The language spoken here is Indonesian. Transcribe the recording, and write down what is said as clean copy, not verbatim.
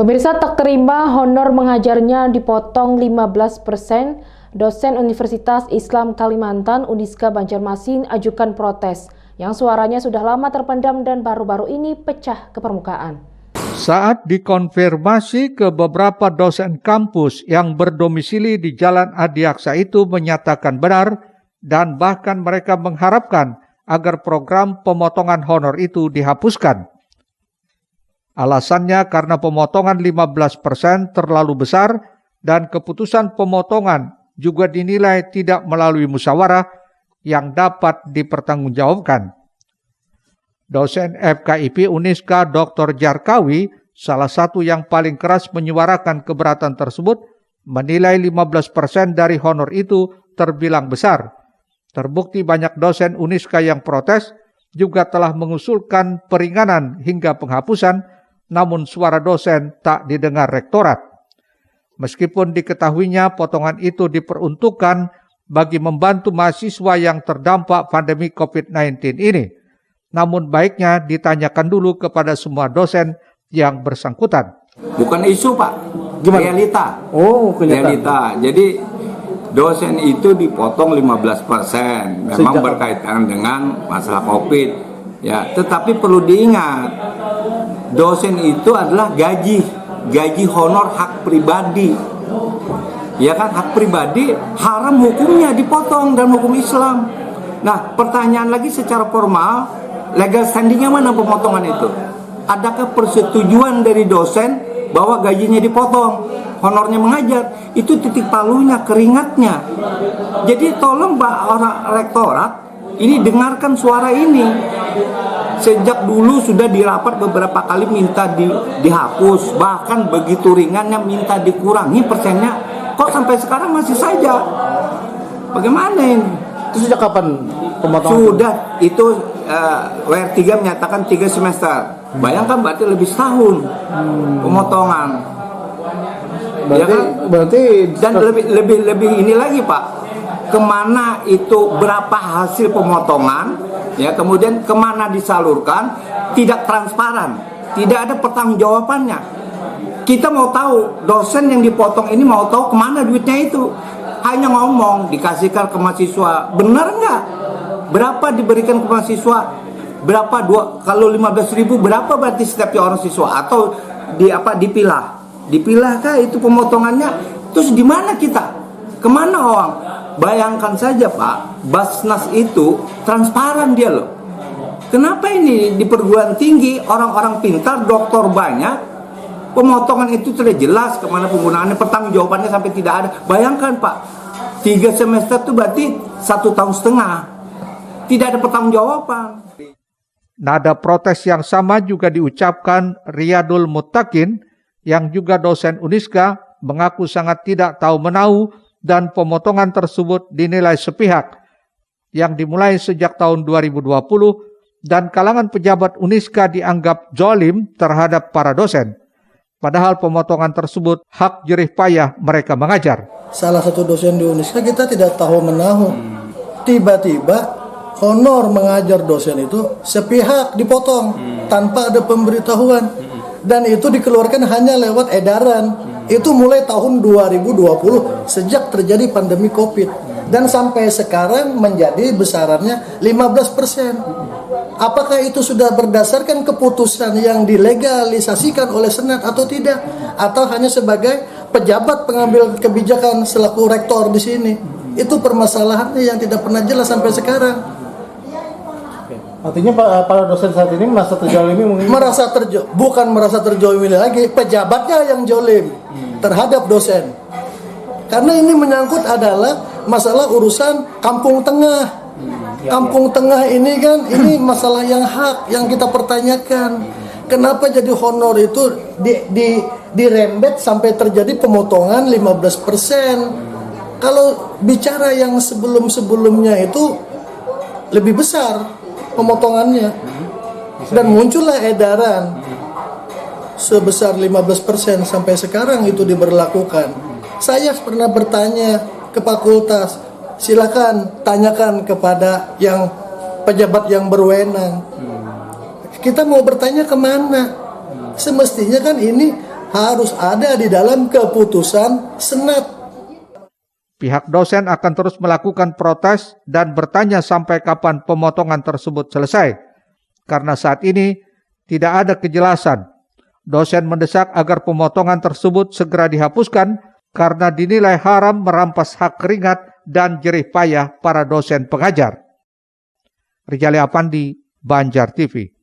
Pemirsa, tak terima honor mengajarnya dipotong 15%, dosen Universitas Islam Kalimantan Uniska Banjarmasin ajukan protes yang suaranya sudah lama terpendam dan baru-baru ini pecah ke permukaan. Saat dikonfirmasi ke beberapa dosen kampus yang berdomisili di Jalan Adiaksa itu menyatakan benar dan bahkan mereka mengharapkan agar program pemotongan honor itu dihapuskan. Alasannya karena pemotongan 15% terlalu besar dan keputusan pemotongan juga dinilai tidak melalui musyawarah yang dapat dipertanggungjawabkan. Dosen FKIP Uniska Dr. Jarkawi, salah satu yang paling keras menyuarakan keberatan tersebut, menilai 15% dari honor itu terbilang besar. Terbukti banyak dosen Uniska yang protes juga telah mengusulkan peringanan hingga penghapusan, namun suara dosen tak didengar rektorat. Meskipun diketahuinya potongan itu diperuntukkan bagi membantu mahasiswa yang terdampak pandemi COVID-19 ini, namun baiknya ditanyakan dulu kepada semua dosen yang bersangkutan. Bukan isu, Pak. Gimana? Realita. Oh, realita. Jadi dosen itu dipotong 15%. Memang berkaitan dengan masalah COVID. Ya, tetapi perlu diingat, dosen itu adalah gaji honor hak pribadi. Ya kan, hak pribadi haram hukumnya dipotong dalam hukum Islam. Nah, pertanyaan lagi secara formal, legal standingnya mana pemotongan itu? Adakah persetujuan dari dosen bahwa gajinya dipotong, honornya mengajar? Itu titik palunya, keringatnya. Jadi tolong Pak orang rektorat ini dengarkan suara ini. Sejak dulu sudah dirapat beberapa kali minta dihapus, bahkan begitu ringannya minta dikurangi persennya. Kok sampai sekarang masih saja? Bagaimana ini? Itu sejak kapan pemotongan? Sudah, itu WR3 menyatakan 3 semester. Bayangkan berarti lebih setahun pemotongan. Berarti, ya kan? Dan lebih ini lagi Pak, kemana itu berapa hasil pemotongan, ya kemudian kemana disalurkan, tidak transparan, tidak ada pertanggungjawabannya. Kita mau tahu dosen yang dipotong ini mau tahu kemana duitnya itu. Hanya ngomong dikasihkan ke mahasiswa, benar nggak? Berapa diberikan ke mahasiswa? Berapa kalau 15.000 berapa berarti setiap orang siswa? Atau dipilah kah itu pemotongannya? Terus di mana kita? Kemana orang? Bayangkan saja Pak, Basnas itu transparan dia loh. Kenapa ini di perguruan tinggi orang-orang pintar, doktor banyak, pemotongan itu sudah jelas kemana penggunaannya, pertanggungjawabannya sampai tidak ada. Bayangkan Pak, 3 semester itu berarti 1,5 tahun. Tidak ada pertanggungjawaban. Nada protes yang sama juga diucapkan Riyadul Muttaqin yang juga dosen Uniska, mengaku sangat tidak tahu menahu dan pemotongan tersebut dinilai sepihak yang dimulai sejak tahun 2020 dan kalangan pejabat Uniska dianggap zalim terhadap para dosen. Padahal pemotongan tersebut hak jerih payah mereka mengajar. Salah satu dosen di Uniska kita tidak tahu menahu. Tiba-tiba honor mengajar dosen itu sepihak dipotong tanpa ada pemberitahuan. Dan itu dikeluarkan hanya lewat edaran. Itu mulai tahun 2020 sejak terjadi pandemi COVID. Dan sampai sekarang menjadi besarannya 15%. Apakah itu sudah berdasarkan keputusan yang dilegalisasikan oleh Senat atau tidak? Atau hanya sebagai pejabat pengambil kebijakan selaku rektor di sini? Itu permasalahannya yang tidak pernah jelas sampai sekarang. Artinya para dosen saat ini merasa terzalimi mungkin? Bukan merasa terzalimi lagi, pejabatnya yang zalim terhadap dosen. Karena ini menyangkut adalah masalah urusan Kampung Tengah. Kampung Tengah ini kan, ini masalah yang hak yang kita pertanyakan. Kenapa jadi honor itu dirembet sampai terjadi pemotongan 15%? Kalau bicara yang sebelum-sebelumnya itu lebih besar pemotongannya, dan muncullah edaran sebesar 15% sampai sekarang itu diberlakukan. Saya pernah bertanya ke fakultas, silakan tanyakan kepada yang pejabat yang berwenang. Kita mau bertanya kemana? Semestinya kan ini harus ada di dalam keputusan Senat. Pihak dosen akan terus melakukan protes dan bertanya sampai kapan pemotongan tersebut selesai. Karena saat ini tidak ada kejelasan. Dosen mendesak agar pemotongan tersebut segera dihapuskan karena dinilai haram merampas hak keringat dan jerih payah para dosen pengajar. Rijali Apandi, Banjar TV.